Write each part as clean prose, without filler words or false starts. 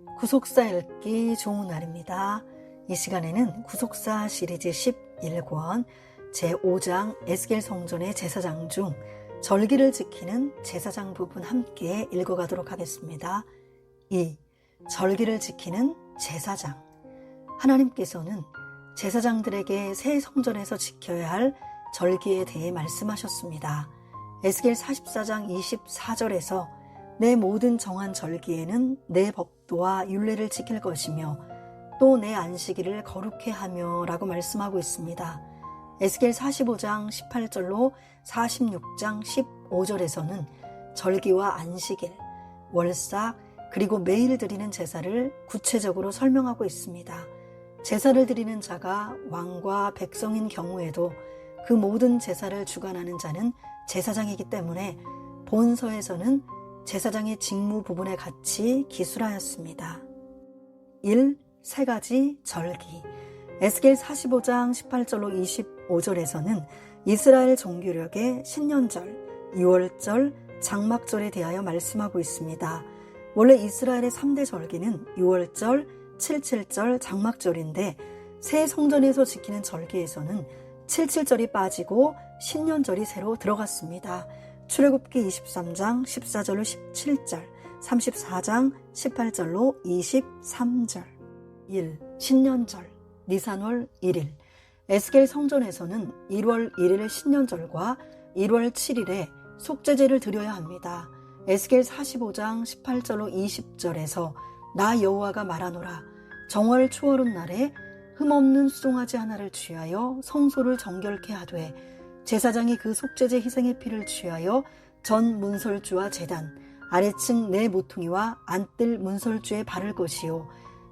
구속사 읽기 좋은 날입니다. 이 시간에는 구속사 시리즈 11권 제5장 에스겔 성전의 제사장 중 절기를 지키는 제사장 부분 함께 읽어가도록 하겠습니다. 2. 절기를 지키는 제사장. 하나님께서는 제사장들에게 새 성전에서 지켜야 할 절기에 대해 말씀하셨습니다. 에스겔 44장 24절에서 내 모든 정한 절기에는 내 법도와 율례를 지킬 것이며 또 내 안식일을 거룩해 하며 라고 말씀하고 있습니다. 에스겔 45장 18절로 46장 15절에서는 절기와 안식일, 월삭, 그리고 매일 드리는 제사를 구체적으로 설명하고 있습니다. 제사를 드리는 자가 왕과 백성인 경우에도 그 모든 제사를 주관하는 자는 제사장이기 때문에 본서에서는 제사장의 직무 부분에 같이 기술하였습니다. 1. 세 가지 절기. 에스겔 45장 18절로 25절에서는 이스라엘 종교력의 신년절, 유월절, 장막절에 대하여 말씀하고 있습니다. 원래 이스라엘의 3대 절기는 유월절, 칠칠절, 장막절인데 새 성전에서 지키는 절기에서는 칠칠절이 빠지고 신년절이 새로 들어갔습니다. 출애굽기 23장 14절로 17절, 34장 18절로 23절. 1. 신년절, 니산월 1일. 에스겔 성전에서는 1월 1일 신년절과 1월 7일에 속죄제를 드려야 합니다. 에스겔 45장 18절로 20절에서 나 여호와가 말하노라. 정월 초월운 날에 흠없는 수송아지 하나를 취하여 성소를 정결케 하되 제사장이 그 속죄제 희생의 피를 취하여 전 문설주와 제단, 아래층 네 모퉁이와 안뜰 문설주에 바를 것이요.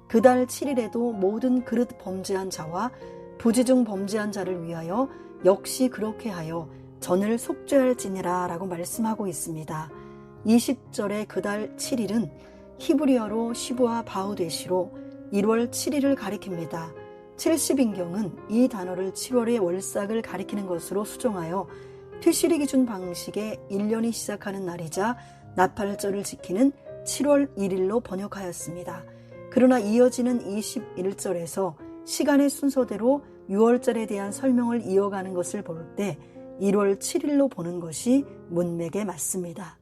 그달 7일에도 모든 그릇 범죄한 자와 부지 중 범죄한 자를 위하여 역시 그렇게 하여 전을 속죄할지니라 라고 말씀하고 있습니다. 20절의 그달 7일은 히브리어로 시부와 바우데시로 1월 7일을 가리킵니다. 70인경은 이 단어를 7월의 월삭을 가리키는 것으로 수정하여 티시리 기준 방식의 1년이 시작하는 날이자 나팔절을 지키는 7월 1일로 번역하였습니다. 그러나 이어지는 21절에서 시간의 순서대로 6월절에 대한 설명을 이어가는 것을 볼 때 1월 7일로 보는 것이 문맥에 맞습니다.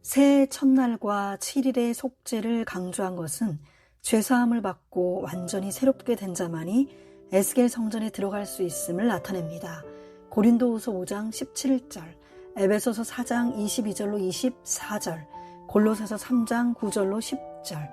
새해 첫날과 7일의 속죄를 강조한 것은 죄사함을 받고 완전히 새롭게 된 자만이 에스겔 성전에 들어갈 수 있음을 나타냅니다. 고린도후서 5장 17절, 에베소서 4장 22절로 24절, 골로새서 3장 9절로 10절.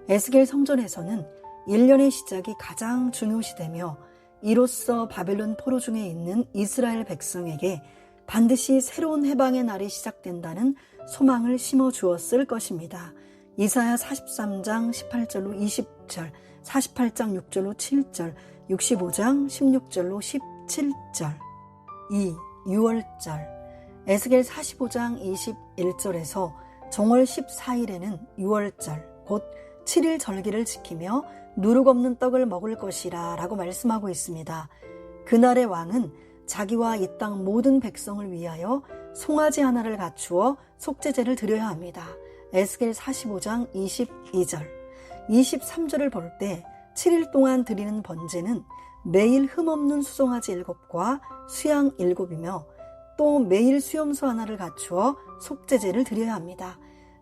에스겔 성전에서는 1년의 시작이 가장 중요시되며 이로써 바벨론 포로 중에 있는 이스라엘 백성에게 반드시 새로운 해방의 날이 시작된다는 소망을 심어주었을 것입니다. 이사야 43장 18절로 20절, 48장 6절로 7절, 65장 16절로 17절. 2. 유월절. 에스겔 45장 21절에서 정월 14일에는 유월절, 곧 7일 절기를 지키며 누룩 없는 떡을 먹을 것이라 라고 말씀하고 있습니다. 그날의 왕은 자기와 이 땅 모든 백성을 위하여 송아지 하나를 갖추어 속죄제를 드려야 합니다. 에스겔 45장 22절, 23절을 볼 때 7일 동안 드리는 번제는 매일 흠없는 수송아지 7과 수양 7이며 또 매일 수염소 하나를 갖추어 속죄제를 드려야 합니다.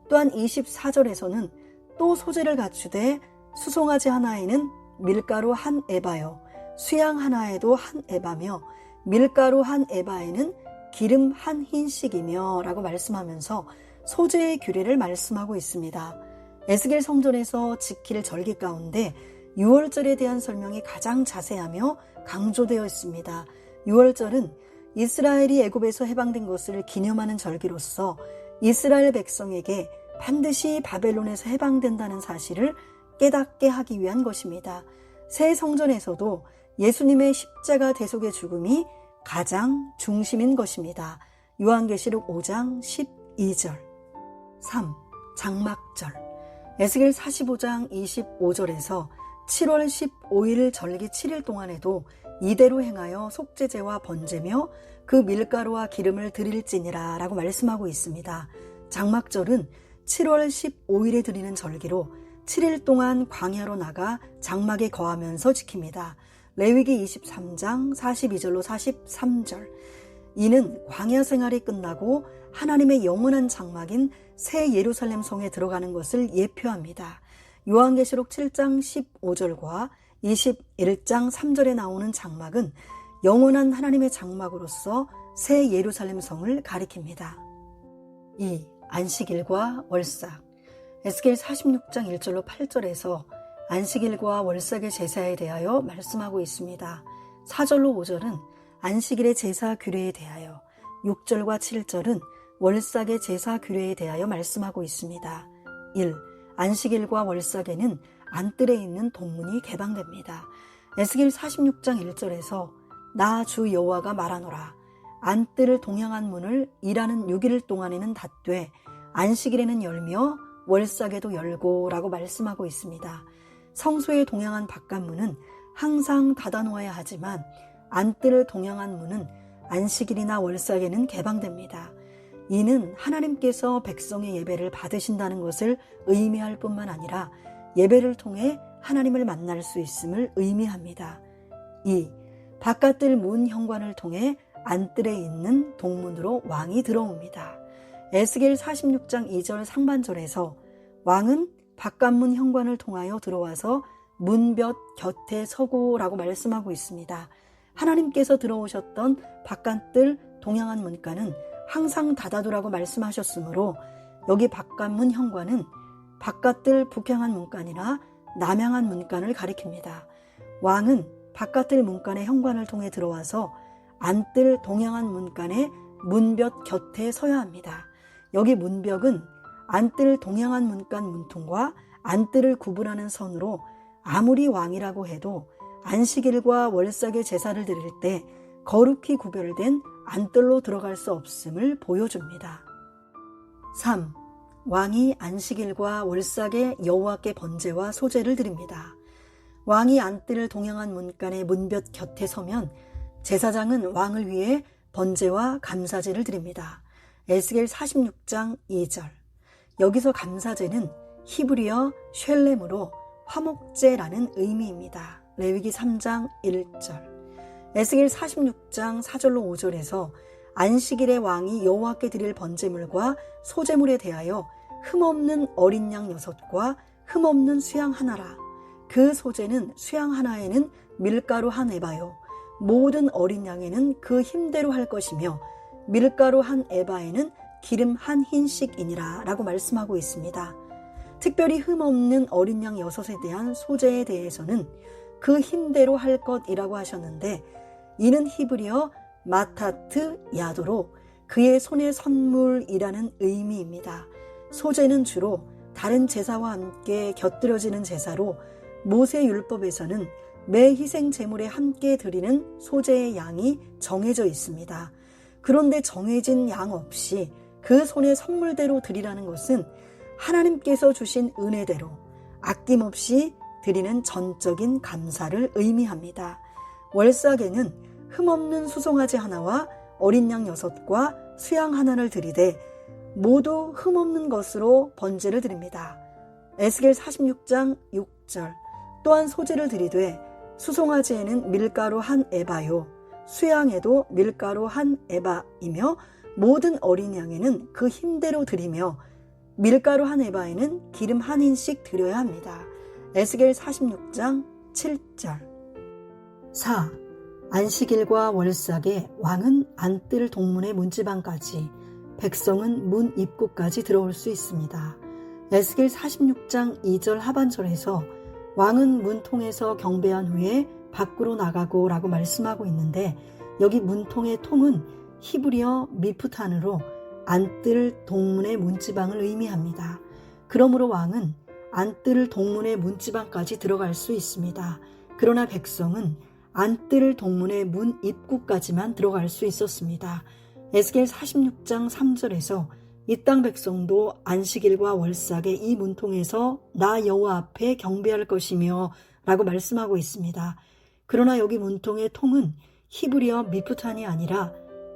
또한 24절에서는 또 소제를 갖추되 수송아지 하나에는 밀가루 한 에바요, 수양 하나에도 한 에바며 밀가루 한 에바에는 기름 한 흰씩이며 라고 말씀하면서 소제의 규례를 말씀하고 있습니다. 에스겔 성전에서 지킬 절기 가운데 유월절에 대한 설명이 가장 자세하며 강조되어 있습니다. 유월절은 이스라엘이 애굽에서 해방된 것을 기념하는 절기로서 이스라엘 백성에게 반드시 바벨론에서 해방된다는 사실을 깨닫게 하기 위한 것입니다. 새 성전에서도 예수님의 십자가 대속의 죽음이 가장 중심인 것입니다. 요한계시록 5장 12절. 3. 장막절. 에스겔 45장 25절에서 7월 15일 절기 7일 동안에도 이대로 행하여 속죄제와 번제며 그 밀가루와 기름을 드릴지니라 라고 말씀하고 있습니다. 장막절은 7월 15일에 드리는 절기로 7일 동안 광야로 나가 장막에 거하면서 지킵니다. 레위기 23장 42절로 43절. 이는 광야 생활이 끝나고 하나님의 영원한 장막인 새 예루살렘 성에 들어가는 것을 예표합니다. 요한계시록 7장 15절과 21장 3절에 나오는 장막은 영원한 하나님의 장막으로서 새 예루살렘 성을 가리킵니다. 2. 안식일과 월삭. 에스겔 46장 1절로 8절에서 안식일과 월삭의 제사에 대하여 말씀하고 있습니다. 4절로 5절은 안식일의 제사 규례에 대하여, 6절과 7절은 월삭의 제사 규례에 대하여 말씀하고 있습니다. 1. 안식일과 월삭에는 안뜰에 있는 동문이 개방됩니다. 에스겔 46장 1절에서 나 주 여호와가 말하노라. 안뜰을 동향한 문을 일하는 6일 동안에는 닫되 안식일에는 열며 월삭에도 열고 라고 말씀하고 있습니다. 성소에 동향한 바깥문은 항상 닫아놓아야 하지만 안뜰을 동향한 문은 안식일이나 월삭에는 개방됩니다. 이는 하나님께서 백성의 예배를 받으신다는 것을 의미할 뿐만 아니라 예배를 통해 하나님을 만날 수 있음을 의미합니다. 2. 바깥뜰 문 현관을 통해 안뜰에 있는 동문으로 왕이 들어옵니다. 에스겔 46장 2절 상반절에서 왕은 바깥문 현관을 통하여 들어와서 문볕 곁에 서고라고 말씀하고 있습니다. 하나님께서 들어오셨던 바깥뜰 동향한 문간은 항상 닫아두라고 말씀하셨으므로 여기 바깥문 현관은 바깥뜰 북향한 문간이나 남향한 문간을 가리킵니다. 왕은 바깥뜰 문간의 현관을 통해 들어와서 안뜰 동향한 문간의 문벽 곁에 서야 합니다. 여기 문벽은 안뜰 동향한 문간 문통과 안뜰을 구분하는 선으로 아무리 왕이라고 해도 안식일과 월삭의 제사를 드릴 때 거룩히 구별된 안뜰로 들어갈 수 없음을 보여줍니다. 3. 왕이 안식일과 월삭의 여호와께 번제와 소제를 드립니다. 왕이 안뜰을 동향한 문간의 문벽 곁에 서면 제사장은 왕을 위해 번제와 감사제를 드립니다. 에스겔 46장 2절. 여기서 감사제는 히브리어 쉘렘으로 화목제라는 의미입니다. 레위기 3장 1절. 에스겔 46장 4절로 5절에서 안식일에 왕이 여호와께 드릴 번제물과 소제물에 대하여 흠없는 어린 양 6과 흠없는 수양 하나라. 그 소제는 수양 하나에는 밀가루 한 에바요. 모든 어린 양에는 그 힘대로 할 것이며 밀가루 한 에바에는 기름 한 흰씩이니라 라고 말씀하고 있습니다. 특별히 흠없는 어린 양 6에 대한 소제에 대해서는 그 힘대로 할 것이라고 하셨는데 이는 히브리어 마타트 야도로 그의 손의 선물이라는 의미입니다. 소제는 주로 다른 제사와 함께 곁들여지는 제사로 모세 율법에서는 매 희생 제물에 함께 드리는 소제의 양이 정해져 있습니다. 그런데 정해진 양 없이 그 손의 선물대로 드리라는 것은 하나님께서 주신 은혜대로 아낌없이 드리는 전적인 감사를 의미합니다. 월삭에는 흠없는 수송아지 하나와 어린 양 6과 수양 하나를 드리되 모두 흠없는 것으로 번제를 드립니다. 에스겔 46장 6절. 또한 소제를 드리되 수송아지에는 밀가루 한 에바요 수양에도 밀가루 한 에바이며 모든 어린 양에는 그 힘대로 드리며 밀가루 한 에바에는 기름 한 흰씩 드려야 합니다. 에스겔 46장 7절. 4. 안식일과 월삭에 왕은 안뜰 동문의 문지방까지, 백성은 문 입구까지 들어올 수 있습니다. 에스겔 46장 2절 하반절에서 왕은 문통에서 경배한 후에 밖으로 나가고 라고 말씀하고 있는데 여기 문통의 통은 히브리어 미프탄으로 안뜰 동문의 문지방을 의미합니다. 그러므로 왕은 안뜰 동문의 문지방까지 들어갈 수 있습니다. 그러나 백성은 안뜰 동문의 문 입구까지만 들어갈 수 있었습니다. 에스겔 46장 3절에서 이 땅 백성도 안식일과 월삭의 이 문통에서 나 여호와 앞에 경배할 것이며 라고 말씀하고 있습니다. 그러나 여기 문통의 통은 히브리어 미프탄이 아니라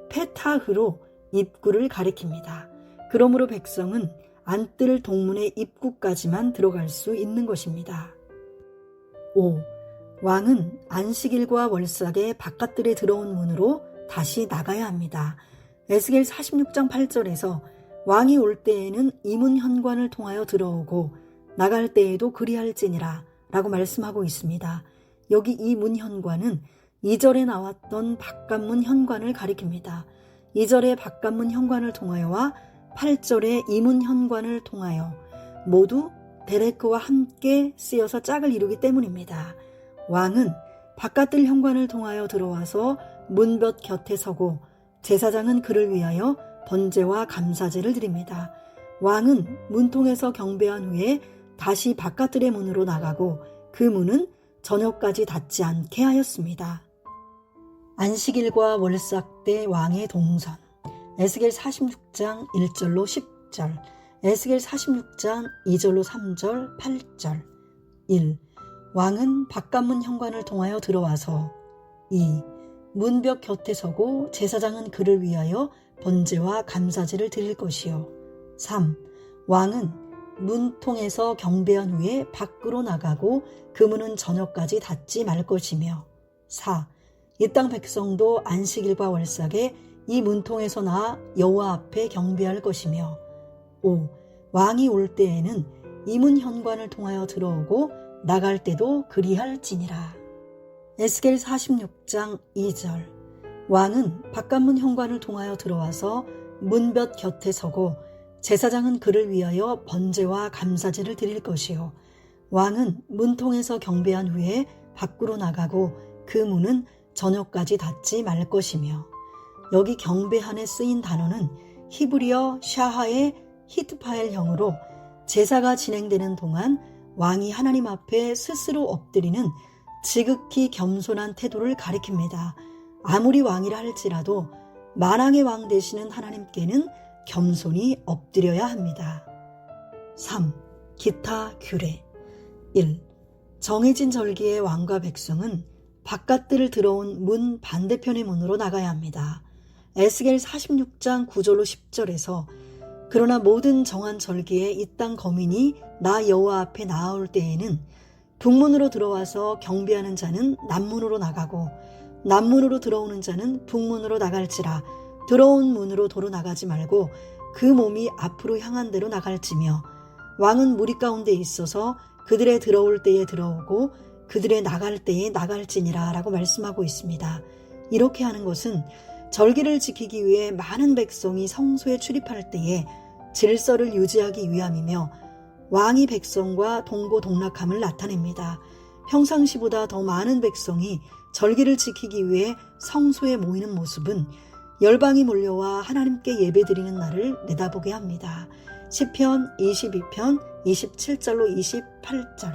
페타흐로 입구를 가리킵니다. 그러므로 백성은 안뜰 동문의 입구까지만 들어갈 수 있는 것입니다. 5. 왕은 안식일과 월삭의 바깥들에 들어온 문으로 다시 나가야 합니다. 에스겔 46장 8절에서 왕이 올 때에는 이 문 현관을 통하여 들어오고 나갈 때에도 그리할지니라 라고 말씀하고 있습니다. 여기 이 문 현관은 2절에 나왔던 바깥문 현관을 가리킵니다. 2절의 바깥문 현관을 통하여와 8절의 이 문 현관을 통하여 모두 데레크와 함께 쓰여서 짝을 이루기 때문입니다. 왕은 바깥들 현관을 통하여 들어와서 문볕 곁에 서고 제사장은 그를 위하여 번제와 감사제를 드립니다. 왕은 문통에서 경배한 후에 다시 바깥들의 문으로 나가고 그 문은 저녁까지 닫지 않게 하였습니다. 안식일과 월삭 때 왕의 동선. 에스겔 46장 1절로 10절, 에스겔 46장 2절로 3절, 8절. 1. 왕은 바깥문 현관을 통하여 들어와서 2. 문벽 곁에 서고 제사장은 그를 위하여 번제와 감사제를 드릴 것이요. 3. 왕은 문통에서 경배한 후에 밖으로 나가고 그 문은 저녁까지 닫지 말 것이며 4. 이 땅 백성도 안식일과 월삭에 이 문통에서 나아 여호와 앞에 경배할 것이며 5. 왕이 올 때에는 이 문 현관을 통하여 들어오고 나갈 때도 그리할지니라. 에스겔 46장 2절. 왕은 바깥문 현관을 통하여 들어와서 문볕 곁에 서고 제사장은 그를 위하여 번제와 감사제를 드릴 것이요. 왕은 문통에서 경배한 후에 밖으로 나가고 그 문은 저녁까지 닫지 말 것이며. 여기 경배한에 쓰인 단어는 히브리어 샤하의 히트파엘형으로 제사가 진행되는 동안 왕이 하나님 앞에 스스로 엎드리는 지극히 겸손한 태도를 가리킵니다. 아무리 왕이라 할지라도 만왕의 왕 되시는 하나님께는 겸손히 엎드려야 합니다. 3. 기타 규례. 1. 정해진 절기에 왕과 백성은 바깥들을 들어온 문 반대편의 문으로 나가야 합니다. 에스겔 46장 9절로 10절에서 그러나 모든 정한 절기에 이 땅 거민이 나 여호와 앞에 나아올 때에는 북문으로 들어와서 경배하는 자는 남문으로 나가고 남문으로 들어오는 자는 북문으로 나갈지라 들어온 문으로 도로 나가지 말고 그 몸이 앞으로 향한 대로 나갈지며 왕은 무리 가운데 있어서 그들의 들어올 때에 들어오고 그들의 나갈 때에 나갈지니라 라고 말씀하고 있습니다. 이렇게 하는 것은 절기를 지키기 위해 많은 백성이 성소에 출입할 때에 질서를 유지하기 위함이며 왕이 백성과 동고동락함을 나타냅니다. 평상시보다 더 많은 백성이 절기를 지키기 위해 성소에 모이는 모습은 열방이 몰려와 하나님께 예배드리는 날을 내다보게 합니다. 시편 22편 27절로 28절,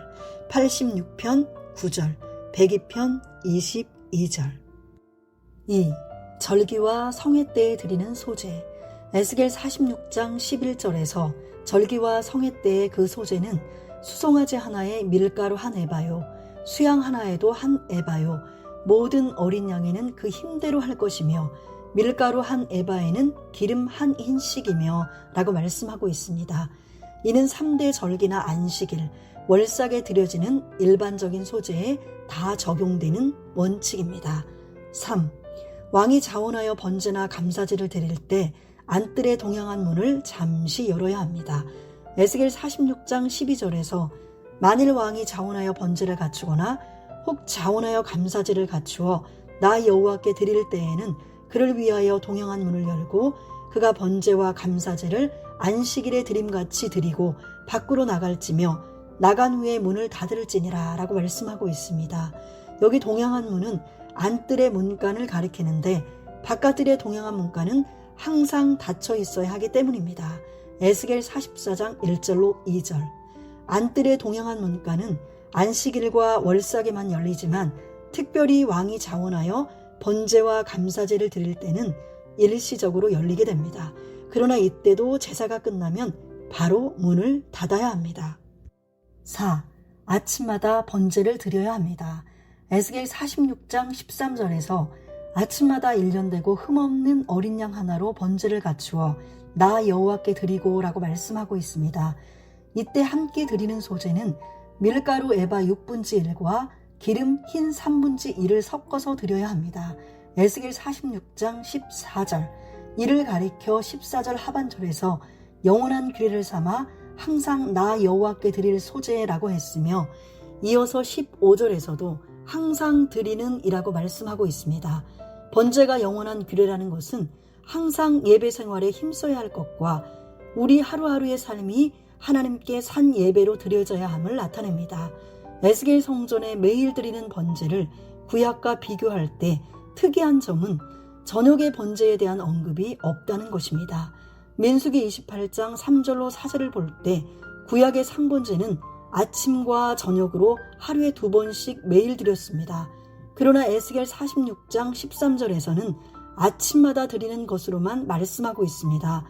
86편 9절, 102편 22절. 2. 절기와 성회 때에 드리는 소제. 에스겔 46장 11절에서 절기와 성회 때의 그 소제는 수송아지 하나에 밀가루 한 에바요, 수양 하나에도 한 에바요, 모든 어린 양에는 그 힘대로 할 것이며 밀가루 한 에바에는 기름 한 흰씩이며 라고 말씀하고 있습니다. 이는 3대 절기나 안식일, 월삭에 드려지는 일반적인 소제에 다 적용되는 원칙입니다. 3. 왕이 자원하여 번제나 감사제를 드릴 때 안뜰에 동양한 문을 잠시 열어야 합니다. 에스겔 46장 12절에서 만일 왕이 자원하여 번제를 갖추거나 혹 자원하여 감사제를 갖추어 나 여호와께 드릴 때에는 그를 위하여 동양한 문을 열고 그가 번제와 감사제를 안식일에 드림같이 드리고 밖으로 나갈지며 나간 후에 문을 닫을지니라 라고 말씀하고 있습니다. 여기 동양한 문은 안뜰의 문간을 가리키는데 바깥뜰의 동양한 문간은 항상 닫혀 있어야 하기 때문입니다. 에스겔 44장 1절로 2절. 안뜰의 동양한 문간은 안식일과 월삭에만 열리지만 특별히 왕이 자원하여 번제와 감사제를 드릴 때는 일시적으로 열리게 됩니다. 그러나 이때도 제사가 끝나면 바로 문을 닫아야 합니다. 4. 아침마다 번제를 드려야 합니다. 에스겔 46장 13절에서 아침마다 일련되고 흠없는 어린 양 하나로 번제를 갖추어 나 여호와께 드리고 라고 말씀하고 있습니다. 이때 함께 드리는 소제는 밀가루 에바 6분지 1과 기름 흰 3분지 1을 섞어서 드려야 합니다. 에스겔 46장 14절, 이를 가리켜 14절 하반절에서 영원한 규례를 삼아 항상 나 여호와께 드릴 소제라고 했으며, 이어서 15절에서도 항상 드리는 이라고 말씀하고 있습니다. 번제가 영원한 규례라는 것은 항상 예배 생활에 힘써야 할 것과 우리 하루하루의 삶이 하나님께 산 예배로 드려져야 함을 나타냅니다. 에스겔 성전에 매일 드리는 번제를 구약과 비교할 때 특이한 점은 저녁의 번제에 대한 언급이 없다는 것입니다. 민수기 28장 3절로 4절을 볼 때 구약의 상번제는 아침과 저녁으로 하루에 2번씩 매일 드렸습니다. 그러나 에스겔 46장 13절에서는 아침마다 드리는 것으로만 말씀하고 있습니다.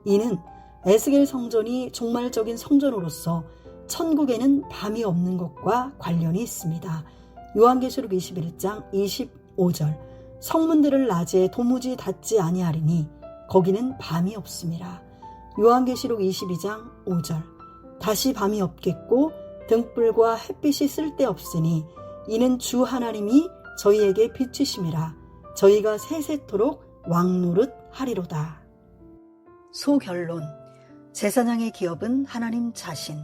이는 에스겔 성전이 종말적인 성전으로서 천국에는 밤이 없는 것과 관련이 있습니다. 요한계시록 21장 25절, 성문들을 낮에 도무지 닫지 아니하리니 거기는 밤이 없습니다. 요한계시록 22장 5절, 다시 밤이 없겠고 등불과 햇빛이 쓸데없으니 이는 주 하나님이 저희에게 빛이심이라 저희가 세세토록 왕노릇 하리로다. 소결론, 제사장의 기업은 하나님 자신.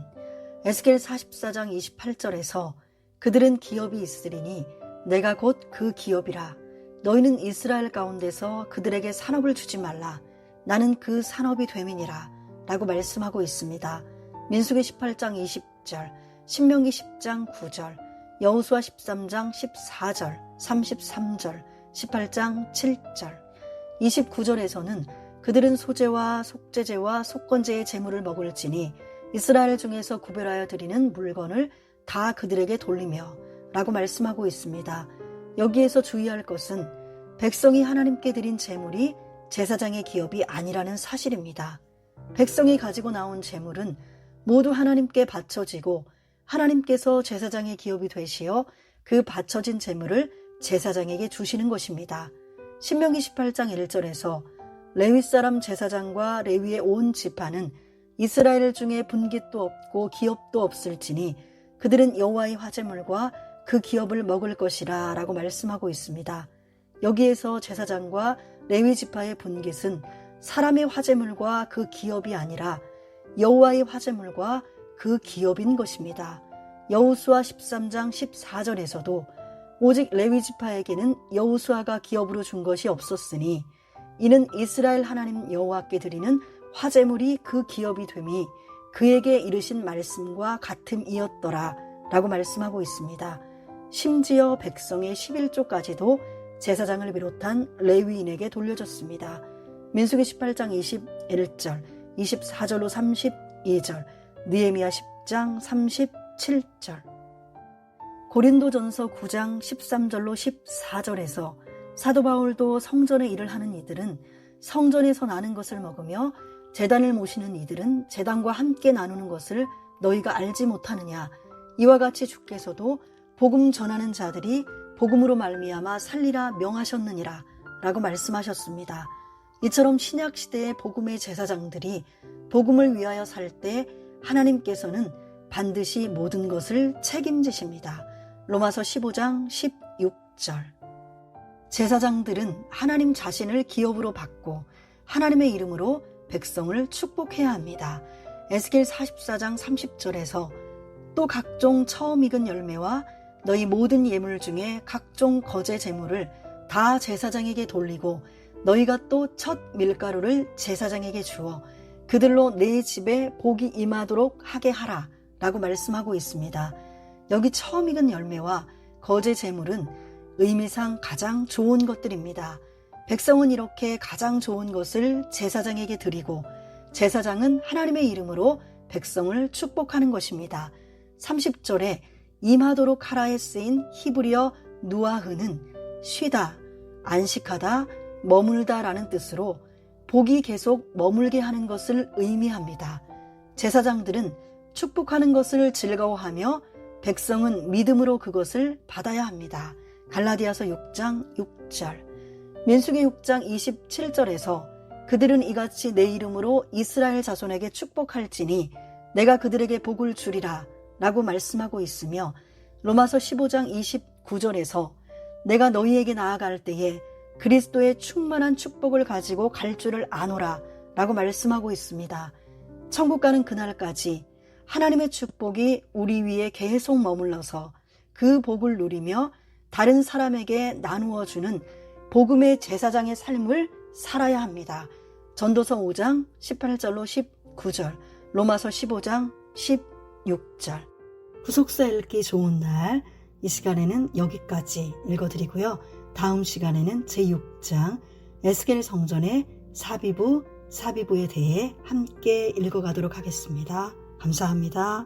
에스겔 44장 28절에서 그들은 기업이 있으리니 내가 곧 그 기업이라. 너희는 이스라엘 가운데서 그들에게 산업을 주지 말라. 나는 그 산업이 됨이니라 라고 말씀하고 있습니다. 민수기 18장 20절, 신명기 10장 9절, 여호수아 13장 14절, 33절, 18장 7절, 29절에서는 그들은 소제와 속죄제와 속건제의 제물을 먹을지니 이스라엘 중에서 구별하여 드리는 물건을 다 그들에게 돌리며 라고 말씀하고 있습니다. 여기에서 주의할 것은 백성이 하나님께 드린 제물이 제사장의 기업이 아니라는 사실입니다. 백성이 가지고 나온 제물은 모두 하나님께 바쳐지고 하나님께서 제사장의 기업이 되시어 그 바쳐진 제물을 제사장에게 주시는 것입니다. 신명기 18장 1절에서 레위 사람 제사장과 레위의 온 지파는 이스라엘 중에 분깃도 없고 기업도 없을지니 그들은 여호와의 화제물과 그 기업을 먹을 것이라 라고 말씀하고 있습니다. 여기에서 제사장과 레위 지파의 분깃은 사람의 화제물과 그 기업이 아니라 여호와의 화제물과 그 기업인 것입니다. 여호수아 13장 14절에서도 오직 레위 지파에게는 여호수아가 기업으로 준 것이 없었으니 이는 이스라엘 하나님 여호와께 드리는 화제물이 그 기업이 됨이 그에게 이르신 말씀과 같음이었더라 라고 말씀하고 있습니다. 심지어 백성의 11조까지도 제사장을 비롯한 레위인에게 돌려졌습니다. 민수기 18장 21절, 24절로 32절, 느헤미야 10장 37절, 고린도전서 9장 13절로 14절에서 사도 바울도 성전의 일을 하는 이들은 성전에서 나는 것을 먹으며 제단을 모시는 이들은 제단과 함께 나누는 것을 너희가 알지 못하느냐. 이와 같이 주께서도 복음 전하는 자들이 복음으로 말미암아 살리라 명하셨느니라 라고 말씀하셨습니다. 이처럼 신약시대의 복음의 제사장들이 복음을 위하여 살 때 하나님께서는 반드시 모든 것을 책임지십니다. 로마서 15장 16절. 제사장들은 하나님 자신을 기업으로 받고 하나님의 이름으로 백성을 축복해야 합니다. 에스겔 44장 30절에서 또 각종 처음 익은 열매와 너희 모든 예물 중에 각종 거제 제물을 다 제사장에게 돌리고 너희가 또 첫 밀가루를 제사장에게 주어 그들로 내 집에 복이 임하도록 하게 하라 라고 말씀하고 있습니다. 여기 처음 익은 열매와 거제 제물은 의미상 가장 좋은 것들입니다. 백성은 이렇게 가장 좋은 것을 제사장에게 드리고 제사장은 하나님의 이름으로 백성을 축복하는 것입니다. 30절에 임하도록 하라에 쓰인 히브리어 누아흐는 쉬다, 안식하다, 머물다 라는 뜻으로 복이 계속 머물게 하는 것을 의미합니다. 제사장들은 축복하는 것을 즐거워하며 백성은 믿음으로 그것을 받아야 합니다. 갈라디아서 6장 6절. 민수기 6장 27절에서 그들은 이같이 내 이름으로 이스라엘 자손에게 축복할지니 내가 그들에게 복을 주리라 라고 말씀하고 있으며, 로마서 15장 29절에서 내가 너희에게 나아갈 때에 그리스도의 충만한 축복을 가지고 갈 줄을 아노라 라고 말씀하고 있습니다. 천국 가는 그날까지 하나님의 축복이 우리 위에 계속 머물러서 그 복을 누리며 다른 사람에게 나누어 주는 복음의 제사장의 삶을 살아야 합니다. 전도서 5장 18절로 19절, 로마서 15장 16절. 구속사 읽기 좋은 날, 이 시간에는 여기까지 읽어드리고요. 다음 시간에는 제6장 에스겔 성전의 사비부, 사비부에 대해 함께 읽어가도록 하겠습니다. 감사합니다.